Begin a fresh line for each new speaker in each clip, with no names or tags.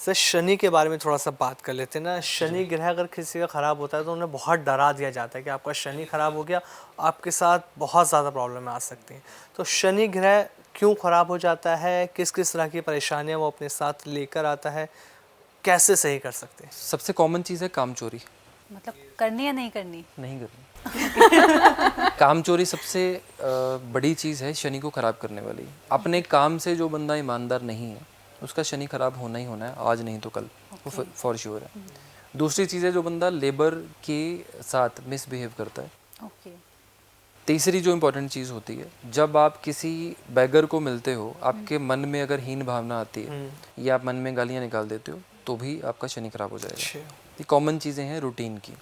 Sir Shani के बारे में थोड़ा सा बात कर लेते हैं ना। शनि ग्रह अगर किसी का ख़राब होता है तो उन्हें बहुत डरा दिया जाता है कि आपका शनि ख़राब हो गया, आपके साथ बहुत ज़्यादा प्रॉब्लम आ सकती हैं। तो शनि ग्रह क्यों ख़राब हो जाता है, किस किस तरह की परेशानियां वो अपने साथ लेकर आता है, कैसे सही कर सकते हैं?
सबसे कॉमन चीज़ है काम चोरी।
मतलब करनी या नहीं करनी?
नहीं करनी। काम चोरी सबसे बड़ी चीज़ है शनि को ख़राब करने वाली। अपने काम से जो बंदा ईमानदार नहीं है उसका शनि ख़राब होना ही होना है, आज नहीं तो कल, वो फॉर श्योर है। दूसरी चीज़ है जो बंदा लेबर के साथ मिसबिहेव करता है।
ओके।
तीसरी जो इम्पोर्टेंट चीज़ होती है, जब आप किसी बैगर को मिलते हो, आपके मन में अगर हीन भावना आती है या आप मन में गालियाँ निकाल देते हो तो भी आपका शनि खराब हो जाएगा। ये कॉमन चीज़ें हैं रूटीन की।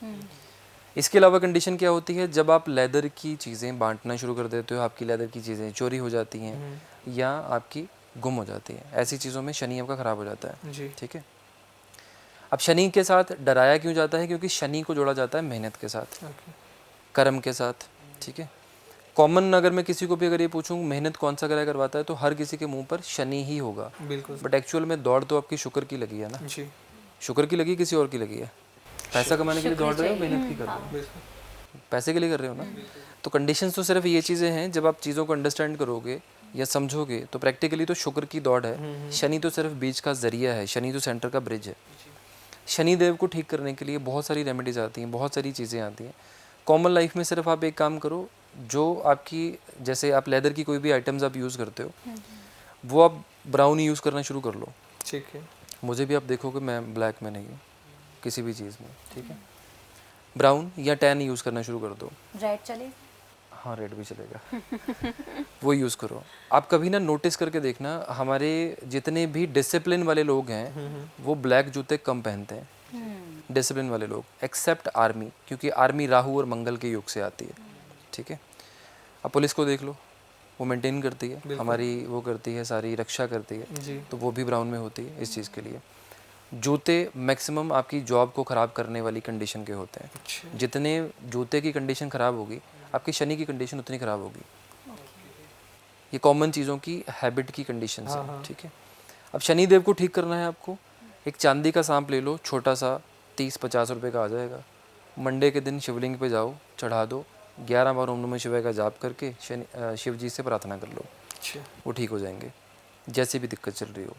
इसके अलावा कंडीशन क्या होती है, जब आप लेदर की चीज़ें बांटना शुरू कर देते हो, आपकी लेदर की चीज़ें चोरी हो जाती हैं या आपकी गुम हो जाती हैं, ऐसी चीज़ों में शनि आपका ख़राब हो जाता है। ठीक है। अब शनि के साथ डराया क्यों जाता है? क्योंकि शनि को जोड़ा जाता है मेहनत के साथ, कर्म के साथ। ठीक है। कॉमन अगर मैं किसी को भी अगर ये पूछूं मेहनत कौन सा ग्रह करवाता है, तो हर किसी के मुंह पर शनि ही होगा।
बिल्कुल।
बट एक्चुअल में दौड़ तो आपकी शुक्र की लगी है ना
जी।
शुक्र की लगी, किसी और की लगी है? पैसा कमाने के लिए दौड़ रहे हो, मेहनत की कर रहे हो, पैसे के लिए कर रहे हो ना। तो कंडीशंस तो सिर्फ ये चीज़ें हैं, जब आप चीज़ों को अंडरस्टैंड करोगे या समझोगे तो प्रैक्टिकली तो शुक्र की दौड़ है। शनि तो सिर्फ बीच का जरिया है, शनि तो सेंटर का ब्रिज है। शनि देव को ठीक करने के लिए बहुत सारी रेमेडीज आती हैं, बहुत सारी चीज़ें आती हैं। कॉमन लाइफ में सिर्फ आप एक काम करो, जो आपकी, जैसे आप लेदर की कोई भी आइटम्स आप यूज़ करते हो, वो आप ब्राउन यूज़ करना शुरू कर लो।
ठीक है।
मुझे भी आप देखोगे मैं ब्लैक में नहीं हूँ किसी भी चीज़ में। ठीक है। ब्राउन या टैन यूज़ करना शुरू कर दो।
रेड चले?
हाँ, रेड भी चलेगा। वो यूज़ करो। आप कभी ना नोटिस करके देखना, हमारे जितने भी डिसिप्लिन वाले लोग हैं वो ब्लैक जूते कम पहनते हैं, डिसिप्लिन वाले लोग, एक्सेप्ट आर्मी, क्योंकि आर्मी राहु और मंगल के योग से आती है। ठीक है। अब पुलिस को देख लो, वो मेंटेन करती है हमारी, वो करती है सारी रक्षा करती है, तो वो भी ब्राउन में होती है इस चीज़ के लिए। जूते मैक्सिमम आपकी जॉब को ख़राब करने वाली कंडीशन के होते हैं। जितने जूते की कंडीशन ख़राब होगी, आपकी शनि की कंडीशन उतनी ख़राब होगी। ये कॉमन चीज़ों की हैबिट की कंडीशन है। ठीक है। अब शनि देव को ठीक करना है आपको, एक चांदी का सांप ले लो, छोटा सा, 30-50 रुपये का आ जाएगा। मंडे के दिन शिवलिंग पे जाओ, चढ़ा दो, 11 बार ओम नमः शिवाय का जाप करके शिव जी से प्रार्थना कर लो, वो ठीक हो जाएंगे, जैसे भी दिक्कत चल रही हो।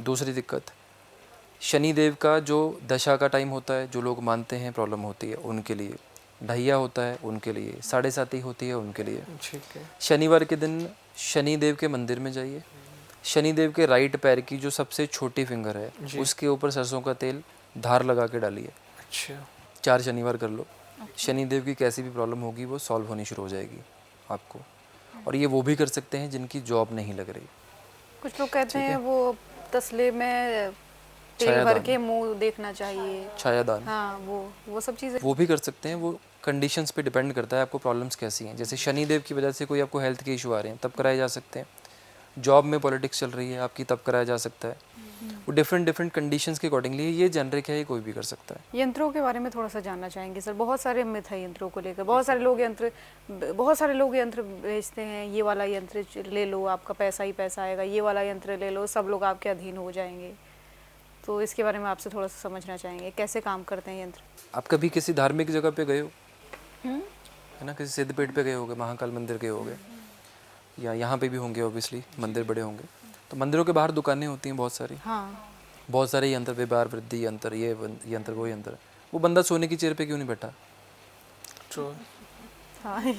दूसरी दिक्कत, शनि देव का जो दशा का टाइम होता है, जो लोग मानते हैं प्रॉब्लम होती है उनके लिए, ढैया होता है उनके लिए, 7:30 होती है उनके लिए।
ठीक है।
शनिवार के दिन शनि देव के मंदिर में जाइए, शनि देव के राइट पैर की जो सबसे छोटी फिंगर है उसके ऊपर सरसों का तेल धार लगा के डालिए।
अच्छा।
4 शनिवार कर लो, शनि देव की कैसी भी प्रॉब्लम होगी वो सॉल्व होनी शुरू हो जाएगी आपको। और ये वो भी कर सकते हैं जिनकी जॉब नहीं लग रही।
कुछ लोग कहते हैं वो तसले में तेल भर के मुंह देखना चाहिए,
छायादान,
हाँ वो सब चीज़ें
वो भी कर सकते हैं। वो कंडीशंस पे डिपेंड करता है आपको प्रॉब्लम्स कैसी हैं। जैसे शनि देव की वजह से कोई आपको हेल्थ के इशू आ रहे हैं तब कराए जा सकते हैं, जॉब में पॉलिटिक्स चल रही है आपकी तब कराया जा सकता है। वो डिफरेंट कंडीशंस के अकॉर्डिंगली, ये जेनरिक है, ये कोई भी कर सकता है।
यंत्रों के बारे में थोड़ा सा जानना चाहेंगे सर। बहुत सारे मिथ है यंत्रों को लेकर, बहुत सारे लोग यंत्र बेचते हैं, ये वाला यंत्र ले लो आपका पैसा ही पैसा आएगा, ये वाला यंत्र ले लो सब लोग आपके अधीन हो जाएंगे। तो इसके बारे में आपसे थोड़ा सा समझना चाहेंगे, कैसे काम करते हैं यंत्र?
आप कभी किसी धार्मिक जगह पे गए हो, है ना, किसी सिद्धपीठ पे गए होगे, महाकाल मंदिर गए होगे, या यहाँ पे भी होंगे, ऑब्वियसली मंदिर बड़े होंगे, तो मंदिरों के बाहर दुकानें होती हैं बहुत सारी।
हाँ।
बहुत सारे यंत्र, व्यापार वृद्धि यंत्र, ये यंत्र वो यंत्र। वो बंदा सोने की चेयर पे क्यों नहीं बैठा?
हाँ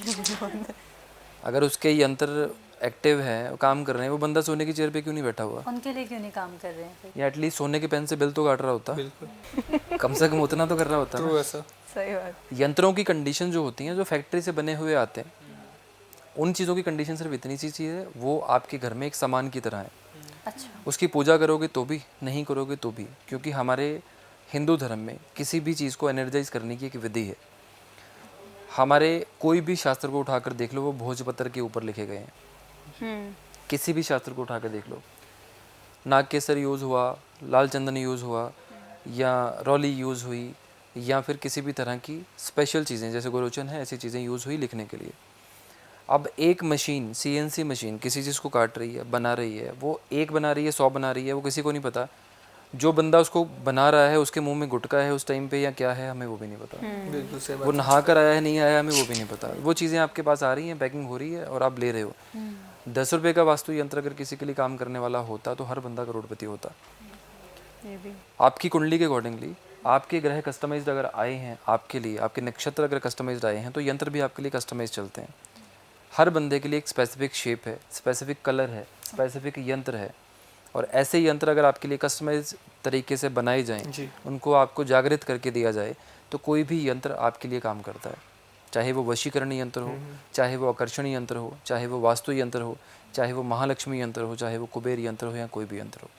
अगर उसके यंत्र एक्टिव है, काम कर रहे हैं, वो बंदा सोने की चेयर पे क्यों नहीं बैठा हुआ?
उनके लिए क्यों नहीं काम कर रहे हैं?
या एटलीस्ट सोने के पेन से बिल तो काट रहा होता, कम से कम उतना तो कर रहा होता ना।
ऐसा
सही बात।
यंत्रों की कंडीशन जो होती हैं, जो फैक्ट्री से बने हुए आते हैं, उन चीज़ों की कंडीशन सिर्फ इतनी सी चीज़ है, वो आपके घर में एक सामान की तरह है।
अच्छा।
उसकी पूजा करोगे तो भी, नहीं करोगे तो भी, क्योंकि हमारे हिंदू धर्म में किसी भी चीज़ को एनर्जाइज करने की एक विधि है। हमारे कोई भी शास्त्र को उठाकर देख लो, वो भोजपत्र के ऊपर लिखे गए हैं। किसी भी शास्त्र को उठाकर देख लो, नाग केसर यूज़ हुआ, लाल चंदन यूज़ हुआ, या रौली यूज़ हुई, या फिर किसी भी तरह की स्पेशल चीज़ें जैसे गोरोचन है, ऐसी चीज़ें यूज़ हुई लिखने के लिए। अब एक मशीन, CNC मशीन किसी चीज़ को काट रही है, बना रही है, वो एक बना रही है, 100 बना रही है, वो किसी को नहीं पता। जो बंदा उसको बना रहा है उसके मुंह में गुटखा है उस टाइम पे या क्या है, हमें वो भी नहीं पता।
बिल्कुल सही
वो नहा कर आया है नहीं आया, हमें वो भी नहीं पता। वो चीज़ें आपके पास आ रही हैं, पैकिंग हो रही है और आप ले रहे हो। 10 रुपये का वास्तु यंत्र अगर किसी के लिए काम करने वाला होता तो हर बंदा करोड़पति होता।
ये भी
आपकी कुंडली के अकॉर्डिंगली आपके ग्रह कस्टमाइज्ड अगर आए हैं आपके लिए, आपके नक्षत्र अगर कस्टमाइज्ड आए हैं, तो यंत्र भी आपके लिए कस्टमाइज चलते हैं। हर बंदे के लिए एक स्पेसिफिक शेप है, स्पेसिफिक कलर है, स्पेसिफिक यंत्र है। और ऐसे यंत्र अगर आपके लिए कस्टमाइज तरीके से बनाए जाएं,
जी।
उनको आपको जागृत करके दिया जाए, तो कोई भी यंत्र आपके लिए काम करता है। चाहे वो वशीकरण यंत्र हो, चाहे वो आकर्षण यंत्र हो, चाहे वो वास्तु यंत्र हो, चाहे वो महालक्ष्मी यंत्र हो, चाहे वो कुबेर यंत्र हो या कोई भी यंत्र हो।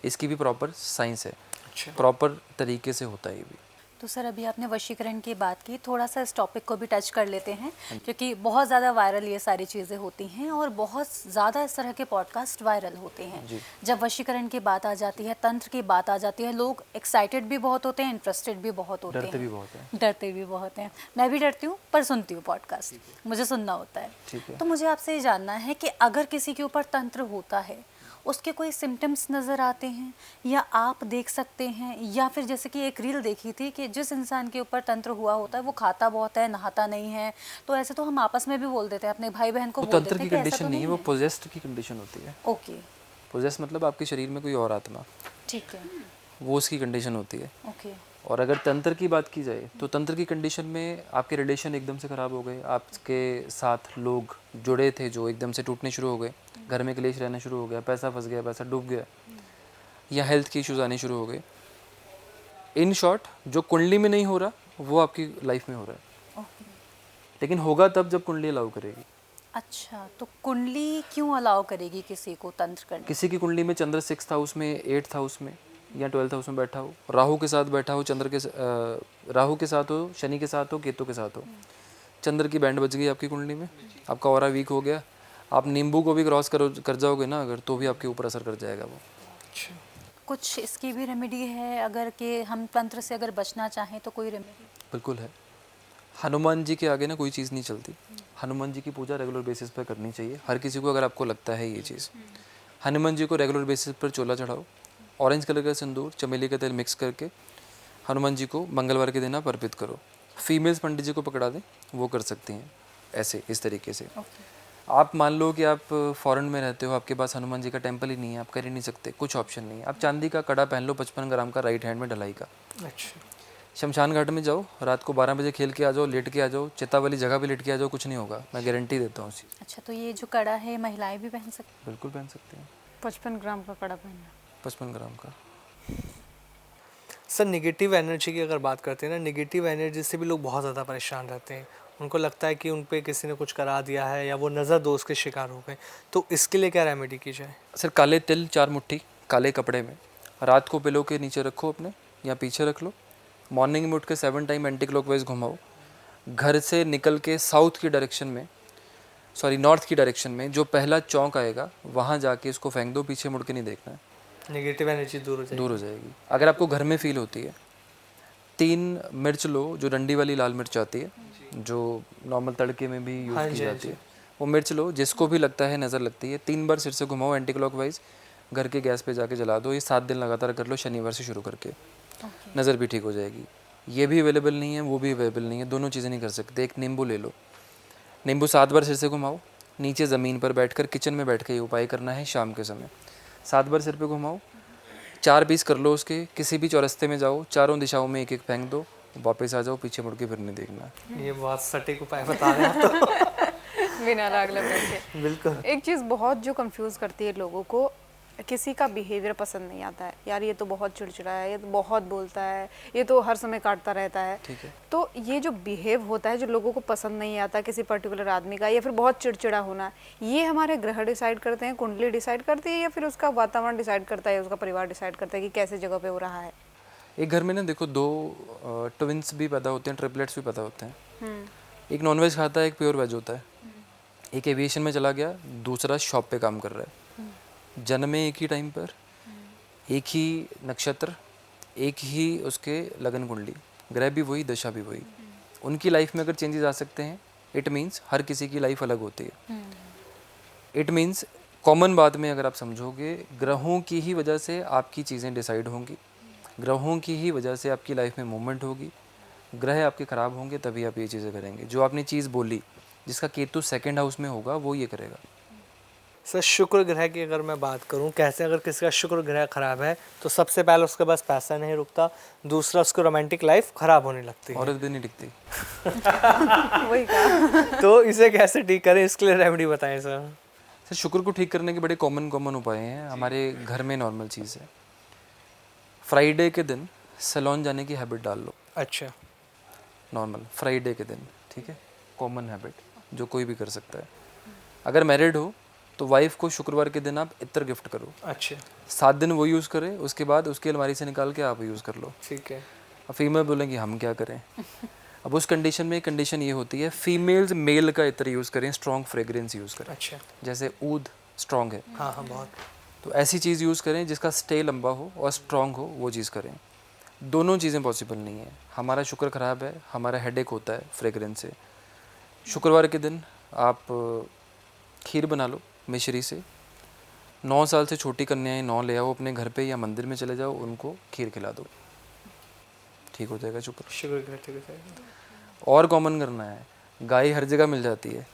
इसकी भी प्रॉपर साइंस है,
अच्छा।
प्रॉपर तरीके से होता है ये भी।
तो सर अभी आपने वशीकरण की बात की, थोड़ा सा इस टॉपिक को भी टच कर लेते हैं, क्योंकि बहुत ज़्यादा वायरल ये सारी चीज़ें होती हैं और बहुत ज़्यादा इस तरह के पॉडकास्ट वायरल होते हैं। जब वशीकरण की बात आ जाती है, तंत्र की बात आ जाती है, लोग एक्साइटेड भी बहुत होते हैं, इंटरेस्टेड भी बहुत होते हैं,
डरते भी बहुत हैं।
डरते भी बहुत हैं। मैं भी डरती हूँ पर सुनती हूँ पॉडकास्ट, मुझे सुनना होता है। तो मुझे आपसे ये जानना है कि अगर किसी के ऊपर तंत्र होता है, उसके कोई सिम्टम्स नज़र आते हैं या आप देख सकते हैं, या फिर जैसे कि एक रील देखी थी कि जिस इंसान के ऊपर तंत्र हुआ होता है वो खाता बहुत है, नहाता नहीं है, तो ऐसे तो हम आपस में भी बोल देते हैं, अपने भाई बहन को बोल देते
तंत्र
हैं
की
कि ऐसा
कंडीशन
तो
नहीं है, वो पोजेस्ड की कंडीशन होती है।
ओके,
पोजेस्ट मतलब आपके शरीर में कोई और आत्मा,
ठीक है,
वो उसकी कंडीशन होती है।
ओके,
और अगर तंत्र की बात की जाए तो तंत्र की कंडीशन में आपके रिलेशन एकदम से ख़राब हो गए, आपके साथ लोग जुड़े थे जो एकदम से टूटने शुरू हो गए, घर में क्लेश रहना शुरू हो गया, पैसा फंस गया, पैसा डूब गया, या हेल्थ के इश्यूज आने शुरू हो गए। इन शॉर्ट, जो कुंडली में नहीं हो रहा वो आपकी लाइफ में हो रहा है,
ओके।
लेकिन होगा तब जब कुंडली अलाउ करेगी।
अच्छा, तो कुंडली क्यों अलाउ करेगी किसी को तंत्र करने?
किसी की कुंडली में चंद्र 6th हाउस में, 8th हाउस में या 12th हाउस में बैठा हो, राहु के साथ बैठा हो, राहु के साथ हो, शनि के साथ हो, केतु के साथ हो, चंद्र की बैंड बज गई आपकी कुंडली में, आपका ऑरा वीक हो गया, आप नींबू को भी क्रॉस कर जाओगे ना अगर, तो भी आपके ऊपर असर कर जाएगा वो।
कुछ इसकी भी रेमेडी है अगर कि हम तंत्र से अगर बचना चाहें तो कोई रेमेडी?
बिल्कुल है। हनुमान जी के आगे ना कोई चीज़ नहीं चलती। हनुमान जी की पूजा रेगुलर बेसिस पर करनी चाहिए हर किसी को, अगर आपको लगता है ये चीज़। हनुमान जी को रेगुलर बेसिस पर चोला चढ़ाओ, ऑरेंज कलर का सिंदूर, चमेली का तेल मिक्स करके हनुमान जी को मंगलवार के दिन आप अर्पित करो। फीमेल्स पंडित जी को पकड़ा दें, वो कर सकती हैं ऐसे, इस तरीके से। आप मान लो कि आप फॉरेन में रहते हो, आपके पास हनुमान जी का टेम्पल ही नहीं है, आप कर ही नहीं सकते, कुछ ऑप्शन नहीं है, आप चांदी का कड़ा पहन लो 55 ग्राम का, राइट हैंड में ढलाई का।
अच्छा।
शमशान घाट में जाओ, रात को 12 बजे खेल के आ जाओ, लेट के आ जाओ, चिता वाली जगह भी लेट के आ जाओ, कुछ नहीं होगा, मैं गारंटी देता हूँ उसकी।
अच्छा, तो ये जो कड़ा है महिलाएं भी पहन सकती?
बिल्कुल पहन सकते हैं।
55 ग्राम का कड़ा पहनना।
55 ग्राम का।
सर निगेटिव एनर्जी की अगर बात करते हैं ना, निगेटिव एनर्जी से भी लोग बहुत ज़्यादा परेशान रहते हैं। उनको लगता है कि उन पे किसी ने कुछ करा दिया है या वो नज़र दोष के शिकार हो गए, तो इसके लिए क्या रेमेडी की जाए?
सर काले तिल 4 मुट्ठी काले कपड़े में रात को पिलो के नीचे रखो अपने, या पीछे रख लो। मॉर्निंग में उठ के 7 टाइम एंटी क्लॉकवाइज घुमाओ। घर से निकल के साउथ की डायरेक्शन में, सॉरी नॉर्थ की डायरेक्शन में जो पहला चौक आएगा वहाँ जाके इसको फेंक दो, पीछे मुड़ के नहीं देखना है,
नेगेटिव एनर्जी दूर हो जाएगी।
अगर आपको घर में फील होती है, 3 मिर्च लो, जो डंडी वाली लाल मिर्च आती है, जो नॉर्मल तड़के में भी यूज़ की जाती है, वो मिर्च लो। जिसको भी लगता है नज़र लगती है, 3 बार सिर से घुमाओ एंटी क्लॉकवाइज, घर के गैस पे जाके जला दो। ये 7 दिन लगातार कर लो, शनिवार से शुरू करके, नज़र भी ठीक हो जाएगी। ये भी अवेलेबल नहीं है, वो भी अवेलेबल नहीं है, दोनों चीज़ें नहीं कर सकते। एक नींबू ले लो, नींबू 7 बार सिर से घुमाओ, नीचे ज़मीन पर बैठकर किचन में बैठ के ये उपाय करना है शाम के समय। 7 बार सिर पे घुमाओ, 4 पीस कर लो उसके, किसी भी चौरस्ते में जाओ, चारों दिशाओं में एक एक फेंक दो, वापस आ जाओ, पीछे मुड़ के फिर नहीं देखना।
ये बहुत सटीक उपाय बता रहे हैं आप तो।
बिना अलग अलग करके।
बिल्कुल।
एक चीज़ बहुत जो कंफ्यूज करती है लोगों को, किसी का बिहेवियर पसंद नहीं आता है, यार ये तो बहुत चिड़चिड़ा है, ये तो बहुत बोलता है, ये तो हर समय काटता रहता है।
ठीक है।
तो ये जो बिहेव होता है, जो लोगों को पसंद नहीं आता किसी पर्टिकुलर आदमी का, या फिर बहुत चिड़चिड़ा होना, ये हमारे ग्रह डिसाइड करते हैं, कुंडली डिसाइड करती है, या फिर उसका वातावरण डिसाइड करता है, उसका परिवार डिसाइड करता है कि कैसे जगह पे हो रहा है?
एक घर में ना देखो 2 ट्विंस भी पैदा होते हैं, ट्रिपलेट्स भी पैदा होते हैं। एक नॉनवेज खाता है, एक प्योर वेज होता है। एक एविएशन में चला गया, दूसरा शॉप पे काम कर रहा है। जन्मे एक ही टाइम पर, एक ही नक्षत्र, एक ही उसके लगन कुंडली, ग्रह भी वही, दशा भी वही। उनकी लाइफ में अगर चेंजेस आ सकते हैं, इट मीन्स हर किसी की लाइफ अलग होती है। इट मीन्स कॉमन बात में अगर आप समझोगे, ग्रहों की ही वजह से आपकी चीज़ें डिसाइड होंगी, ग्रहों की ही वजह से आपकी लाइफ में मूवमेंट होगी। ग्रह आपके ख़राब होंगे तभी आप ये चीज़ें करेंगे। जो आपने चीज़ बोली, जिसका केतु सेकंड हाउस में होगा वो ये करेगा।
सर शुक्र ग्रह की अगर मैं बात करूं, कैसे अगर किसी का शुक्र ग्रह खराब है तो सबसे पहले उसके पास पैसा नहीं रुकता, दूसरा उसको रोमांटिक लाइफ खराब होने लगती है।
औरत भी नहीं टिकती।
वही कहा।
तो इसे कैसे ठीक करें, इसके लिए रेमेडी बताएं सर।
सर शुक्र को ठीक करने के बड़े कॉमन उपाय हैं, हमारे घर में नॉर्मल चीज़ है। फ्राइडे के दिन सैलून जाने की हैबिट डाल लो।
अच्छा,
नॉर्मल फ्राइडे के दिन, ठीक है, कॉमन हैबिट जो कोई भी कर सकता है। अगर मैरिड हो तो वाइफ को शुक्रवार के दिन आप इत्र गिफ्ट करो।
अच्छा,
7 दिन वो यूज़ करे, उसके बाद उसकी अलमारी से निकाल के आप यूज़ कर लो।
ठीक है।
अब फीमेल बोलेंगे हम क्या करें। अब उस कंडीशन में कंडीशन ये होती है, फीमेल्स मेल का इत्र यूज़ करें, स्ट्रॉन्ग फ्रेग्रेंस यूज़ करें।
अच्छा,
जैसे ऊद स्ट्रॉन्ग है,
हाँ हाँ बहुत।
तो ऐसी चीज़ यूज़ करें जिसका स्टे लंबा हो और स्ट्रॉन्ग हो, वो चीज़ करें। दोनों चीज़ें पॉसिबल नहीं है। हमारा शुक्र ख़राब है, हमारा हेडेक होता है फ्रेग्रेंस से। शुक्रवार के दिन आप खीर बना लो मिश्री से। 9 साल से छोटी कन्याएं 9 ले आओ अपने घर पे या मंदिर में चले जाओ, उनको खीर खिला दो, ठीक हो जाएगा शुक्र।
शुक्र ग्रह ठीक है।
और कॉमन करना है, गाय हर जगह मिल जाती है,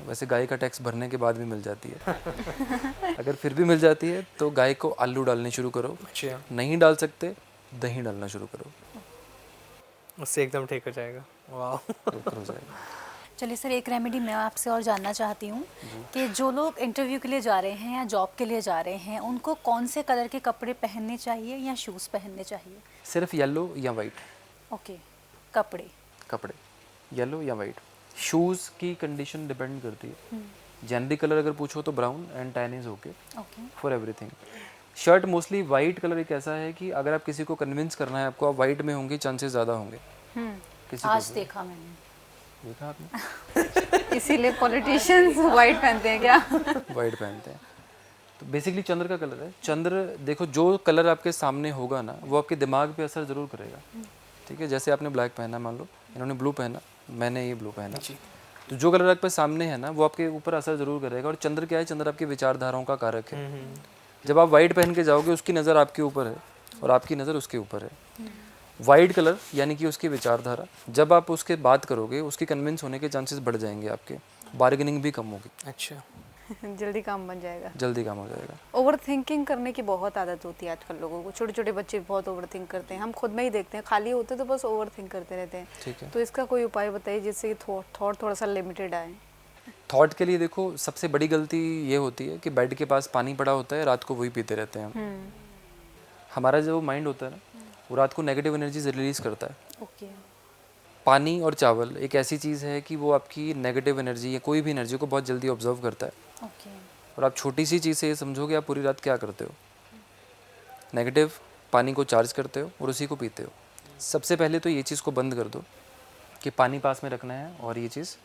वैसे गाय का टैक्स भरने के बाद भी मिल जाती है। अगर फिर भी मिल जाती है तो गाय को आलू डालने शुरू करो।
अच्छा,
नहीं डाल सकते, दही डालना शुरू करो,
उससे एकदम ठीक हो जाएगा। वाह।
शुक्र हो जाएगा।
चलिए सर, एक रेमेडी मैं आपसे और जानना चाहती हूँ कि जो लोग इंटरव्यू के लिए जा रहे हैं या जॉब के लिए जा रहे हैं, उनको कौन से कलर के कपड़े पहनने चाहिए या शूज़ पहनने चाहिए?
सिर्फ येलो या वाइट
ओके, कपड़े।
कपड़े, येलो या वाइट। शूज़ की कंडीशन डिपेंड करती है। जनरली कलर अगर पूछो तो brown and tan is okay
okay,
for everything. Shirt mostly white colour एक ऐसा है कि अगर आप किसी को कन्विंस करना है आपको, आप वाइट में होंगे, चांसेस ज़्यादा होंगे। किसी
आज
को
देखा मैंने।
देखा आपने,
इसीलिए पॉलिटिशियंस वाइट पहनते हैं क्या?
वाइट पहनते हैं। तो बेसिकली चंद्र का कलर है। चंद्र देखो, जो कलर आपके सामने होगा ना वो आपके दिमाग पे असर ज़रूर करेगा, ठीक है। जैसे आपने ब्लैक पहना, मान लो इन्होंने ब्लू पहना, मैंने ये ब्लू पहना, तो जो कलर आपके सामने है ना वो आपके ऊपर असर ज़रूर करेगा। और चंद्र क्या है, चंद्र आपकी विचारधाराओं का कारक है। जब आप वाइट पहन के जाओगे, उसकी नज़र आपके ऊपर है और आपकी नज़र उसके ऊपर है। वाइट कलर यानी कि उसकी विचारधारा, जब आप उसके बात करोगे उसकी कन्विंस होने के चांसेस बढ़ जाएंगे, आपके बार्गेनिंग भी कम होगी,
अच्छा,
जल्दी काम बन जाएगा।
जल्दी काम हो जाएगा।
ओवर थिंकिंग करने की बहुत आदत होती है आजकल लोगों को। छोटे छोटे बच्चे बहुत ओवर थिंक करते हैं, हम खुद में ही देखते हैं, खाली होते तो बस ओवर थिंक करते रहते हैं।
ठीक है।
तो इसका कोई उपाय बताइए जिससे थॉट थोड़ा सा लिमिटेड आए।
थॉट के लिए देखो, सबसे बड़ी गलती ये होती है कि बेड के पास पानी पड़ा होता है, रात को वही पीते रहते हैं हम। हमारा जो माइंड होता है ना, वो रात को नेगेटिव एनर्जी रिलीज करता है।
ओके,
पानी और चावल एक ऐसी चीज़ है कि वो आपकी नेगेटिव एनर्जी या कोई भी एनर्जी को बहुत जल्दी ऑब्जर्व करता है।
ओके,
और आप छोटी सी चीज़ से ये समझोगे, आप पूरी रात क्या करते हो, नेगेटिव पानी को चार्ज करते हो और उसी को पीते हो। सबसे पहले तो ये चीज़ को बंद कर दो कि पानी पास में रखना है और ये चीज़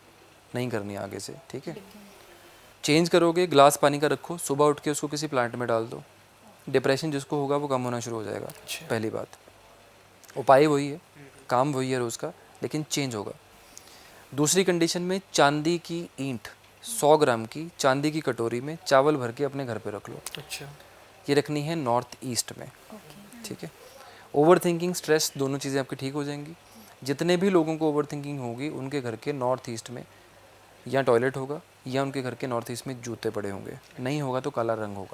नहीं करनी है आगे से, ठीक है। चेंज करोगे, ग्लास पानी का रखो, सुबह उठ के उसको किसी प्लांट में डाल दो। डिप्रेशन जिसको होगा वो कम होना शुरू हो जाएगा। पहली बात, उपाय वही है, काम वही है रोज़ का, लेकिन चेंज होगा। दूसरी कंडीशन में, चांदी की ईंट 100 ग्राम की चांदी की कटोरी में चावल भर के अपने घर पे रख लो।
अच्छा,
ये रखनी है नॉर्थ ईस्ट में, ठीक है। ओवर थिंकिंग, स्ट्रेस, दोनों चीज़ें आपकी ठीक हो जाएंगी। जितने भी लोगों को ओवर थिंकिंग होगी उनके घर के नॉर्थ ईस्ट में या टॉयलेट होगा या उनके घर के नॉर्थ ईस्ट में जूते पड़े होंगे, नहीं होगा तो काला रंग होगा।